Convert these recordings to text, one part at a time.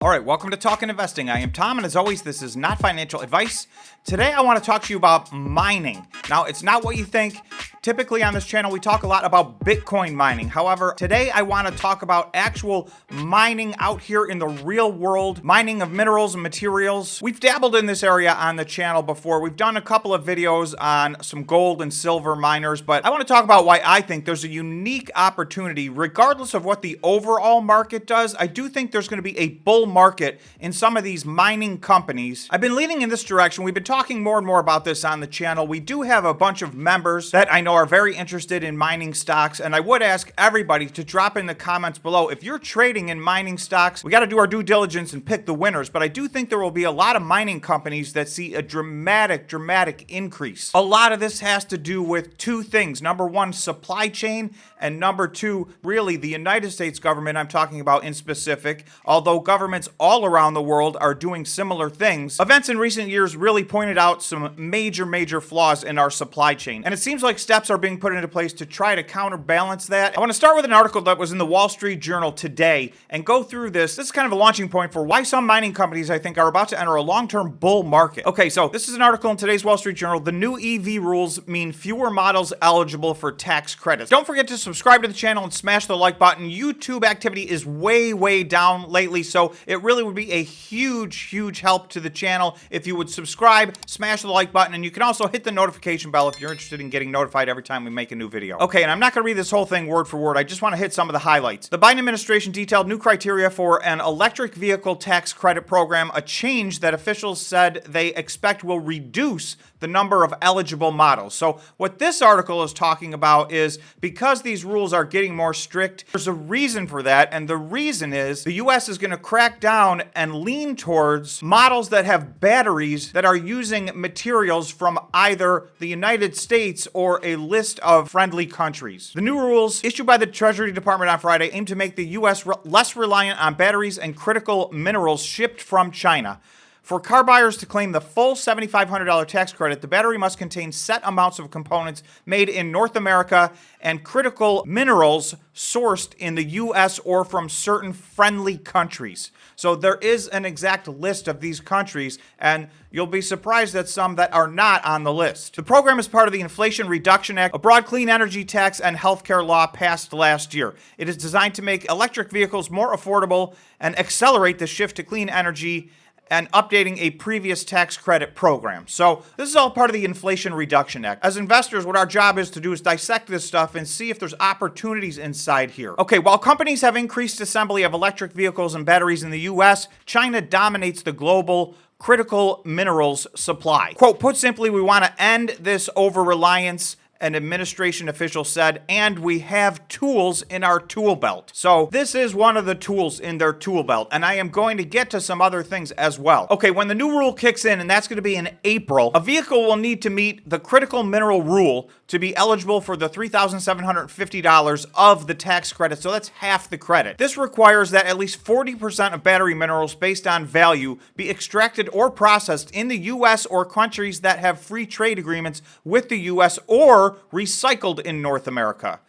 All right, welcome to Talkin' Investing. I am Tom, and as always, this is not financial advice. Today, I want to talk to you about mining. Now, it's not what you think. Typically on this channel, we talk a lot about Bitcoin mining. However, today I want to talk about actual mining out here in the real world, mining of minerals and materials. We've dabbled in this area on the channel before. We've done a couple of videos on some gold and silver miners, but I want to talk about why I think there's a unique opportunity, regardless of what the overall market does. I do think there's going to be a bull market in some of these mining companies. I've been leaning in this direction. We've been talking more and more about this on the channel. We do have a bunch of members that I know are very interested in mining stocks, and I would ask everybody to drop in the comments below. If you're trading in mining stocks, we got to do our due diligence and pick the winners, but I do think there will be a lot of mining companies that see a dramatic increase. A lot of this has to do with two things. Number one, supply chain, and number two, really the United States government I'm talking about in specific, although governments all around the world are doing similar things. Events in recent years really pointed out some major flaws in our supply chain, and it seems like steps are being put into place to try to counterbalance that. I want to start with an article that was in the Wall Street Journal today and go through this. This is kind of a launching point for why some mining companies, I think, are about to enter a long-term bull market. Okay, so this is an article in today's Wall Street Journal. The new EV rules mean fewer models eligible for tax credits. Don't forget to subscribe to the channel and smash the like button. YouTube activity is way down lately, so it really would be a huge help to the channel if you would subscribe, smash the like button, and you can also hit the notification bell if you're interested in getting notified every time we make a new video. Okay, and I'm not going to read this whole thing word for word. I just want to hit some of the highlights. The Biden administration detailed new criteria for an electric vehicle tax credit program, a change that officials said they expect will reduce the number of eligible models. So what this article is talking about is because these rules are getting more strict, there's a reason for that, and the reason is the US is going to crack down and lean towards models that have batteries that are using materials from either the United States or a list of friendly countries. The new rules issued by the Treasury Department on Friday aim to make the US less reliant on batteries and critical minerals shipped from China. For car buyers to claim the full $7,500 tax credit, the battery must contain set amounts of components made in North America and critical minerals sourced in the U.S. or from certain friendly countries. So there is an exact list of these countries, and you'll be surprised at some that are not on the list. The program is part of the Inflation Reduction Act, a broad clean energy tax and healthcare law passed last year. It is designed to make electric vehicles more affordable and accelerate the shift to clean energy and updating a previous tax credit program. So this is all part of the Inflation Reduction Act. As investors, what our job is to do is dissect this stuff and see if there's opportunities inside here. Okay, while companies have increased assembly of electric vehicles and batteries in the US, China dominates the global critical minerals supply. Quote, put simply, we want to end this over-reliance, an administration official said, and we have tools in our tool belt. So this is one of the tools in their tool belt, and I am going to get to some other things as well. Okay, when the new rule kicks in, and that's going to be in April, a vehicle will need to meet the critical mineral rule to be eligible for the $3,750 of the tax credit, so that's half the credit. This requires that at least 40% of battery minerals based on value be extracted or processed in the U.S. or countries that have free trade agreements with the U.S. or recycled in North America.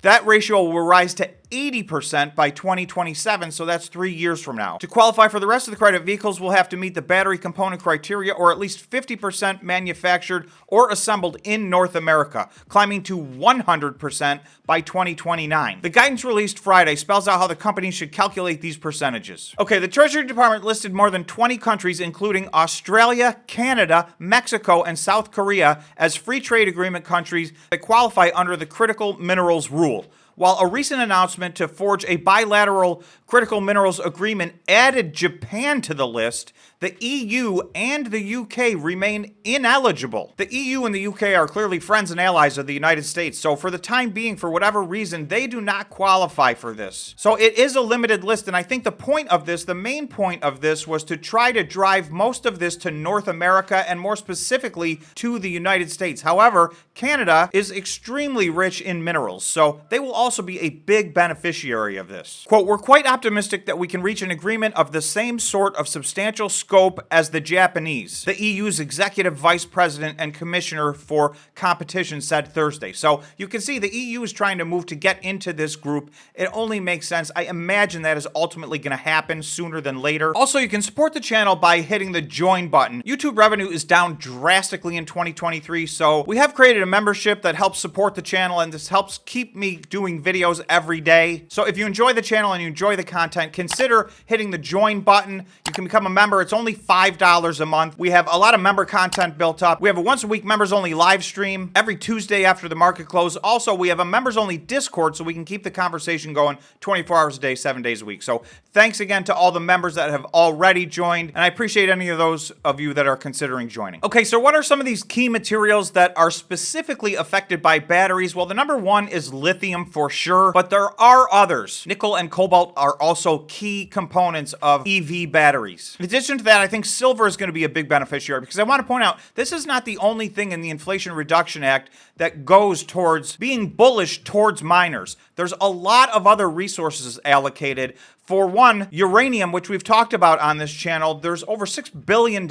That ratio will rise to 80% by 2027, so that's 3 years from now. To qualify for the rest of the credit, vehicles will have to meet the battery component criteria or at least 50% manufactured or assembled in North America, climbing to 100% by 2029. The guidance released Friday spells out how the company should calculate these percentages. Okay, the Treasury Department listed more than 20 countries, including Australia, Canada, Mexico, and South Korea, as free trade agreement countries that qualify under the critical minerals rule. While a recent announcement to forge a bilateral critical minerals agreement added Japan to the list, the EU and the UK remain ineligible. The EU and the UK are clearly friends and allies of the United States, so for the time being, for whatever reason, they do not qualify for this. So it is a limited list, and I think the point of this, the main point of this, was to try to drive most of this to North America and more specifically to the United States. However, Canada is extremely rich in minerals, so they will also be a big beneficiary of this. Quote, we're quite optimistic that we can reach an agreement of the same sort of substantial scope as the Japanese, the EU's executive vice president and commissioner for competition said Thursday. So you can see the EU is trying to move to get into this group. It only makes sense. I imagine that is ultimately going to happen sooner than later. Also, you can support the channel by hitting the join button. YouTube revenue is down drastically in 2023, so we have created a membership that helps support the channel, and this helps keep me doing videos every day. So if you enjoy the channel and you enjoy the content, consider hitting the join button. You can become a member. It's only $5 a month. We have a lot of member content built up. We have a once a week members only live stream every Tuesday after the market close. Also, we have a members only Discord so we can keep the conversation going 24 hours a day, 7 days a week. So thanks again to all the members that have already joined, and I appreciate any of those of you that are considering joining. Okay, so what are some of these key materials that are specifically affected by batteries? Well, the number one is lithium for sure, but there are others. Nickel and cobalt are also key components of EV batteries. In addition to that, I think silver is going to be a big beneficiary, because I want to point out this is not the only thing in the Inflation Reduction Act that goes towards being bullish towards miners. There's a lot of other resources allocated. For one, uranium, which we've talked about on this channel, there's over $6 billion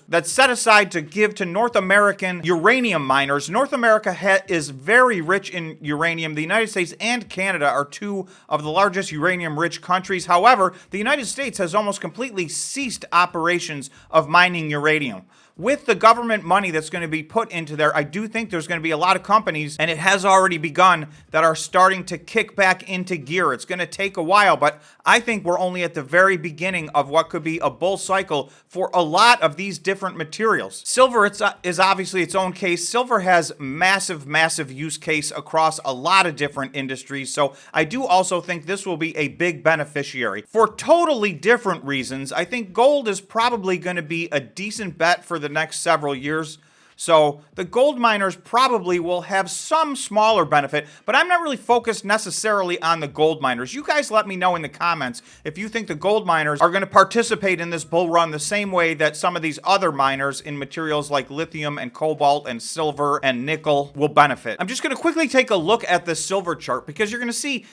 that's set aside to give to North American uranium miners. North America is very rich in uranium. The United States and Canada are two of the largest uranium-rich countries. However, the United States has almost completely ceased operations of mining uranium. With the government money that's going to be put into there, I do think there's going to be a lot of companies, and it has already begun, that are starting to kick back into gear. It's going to take a while, but I think we're only at the very beginning of what could be a bull cycle for a lot of these different materials. Silver is obviously its own case. Silver has massive use case across a lot of different industries, so I do also think this will be a big beneficiary. For totally different reasons, I think gold is probably going to be a decent bet for the next several years. So the gold miners probably will have some smaller benefit, but I'm not really focused necessarily on the gold miners. You guys let me know in the comments if you think the gold miners are going to participate in this bull run the same way that some of these other miners in materials like lithium and cobalt and silver and nickel will benefit. I'm just going to quickly take a look at the silver chart, because you're going to see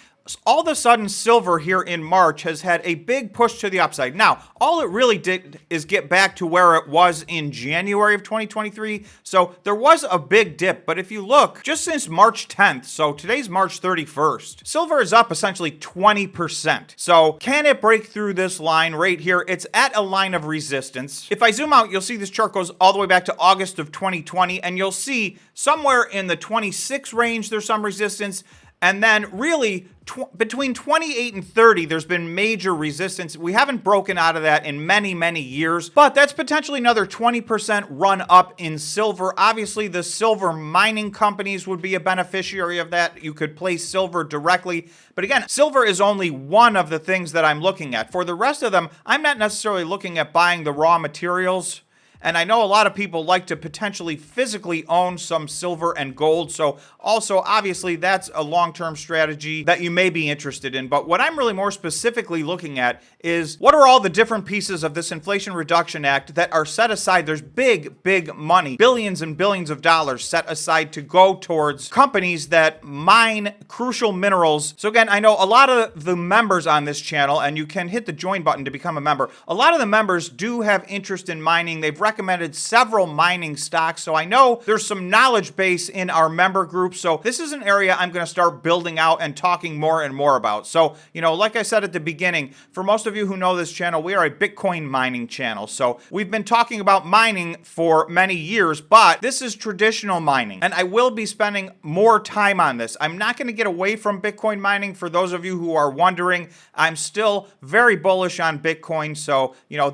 all of a sudden silver here in March has had a big push to the upside. Now, all it really did is get back to where it was in January of 2023. So there was a big dip, but if you look, just since March 10th, so today's March 31st, silver is up essentially 20%. So can it break through this line right here? It's at a line of resistance. If I zoom out, you'll see this chart goes all the way back to August of 2020, and you'll see somewhere in the 26 range, there's some resistance. And then really between 28 and 30, there's been major resistance. We haven't broken out of that in many years, but that's potentially another 20% run up in silver. Obviously, the silver mining companies would be a beneficiary of that. You could place silver directly. But again, silver is only one of the things that I'm looking at. For the rest of them, I'm not necessarily looking at buying the raw materials. And I know a lot of people like to potentially physically own some silver and gold. So also, obviously, that's a long-term strategy that you may be interested in. But what I'm really more specifically looking at is what are all the different pieces of this Inflation Reduction Act that are set aside. There's big money, billions and billions of dollars set aside to go towards companies that mine crucial minerals. So again, I know a lot of the members on this channel, and you can hit the join button to become a member. A lot of the members do have interest in mining. They've recommended several mining stocks, so I know there's some knowledge base in our member group. So this is an area I'm going to start building out and talking more and more about. So, you know, like I said at the beginning, for most of you who know this channel, we are a Bitcoin mining channel. So we've been talking about mining for many years, but this is traditional mining, and I will be spending more time on this. I'm not going to get away from Bitcoin mining. For those of you who are wondering, I'm still very bullish on Bitcoin. So, you know,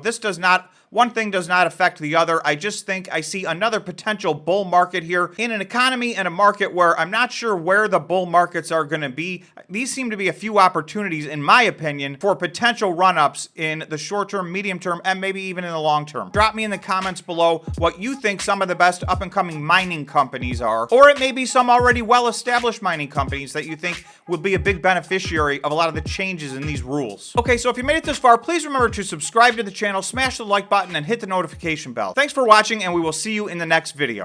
one thing does not affect the other. I just think I see another potential bull market here in an economy and a market where I'm not sure where the bull markets are going to be. These seem to be a few opportunities, in my opinion, for potential run-ups in the short term, medium term, and maybe even in the long term. Drop me in the comments below what you think some of the best up-and-coming mining companies are, or it may be some already well-established mining companies that you think will be a big beneficiary of a lot of the changes in these rules. Okay, so if you made it this far, please remember to subscribe to the channel, smash the like button, and hit the notification bell. Thanks for watching, and we will see you in the next video.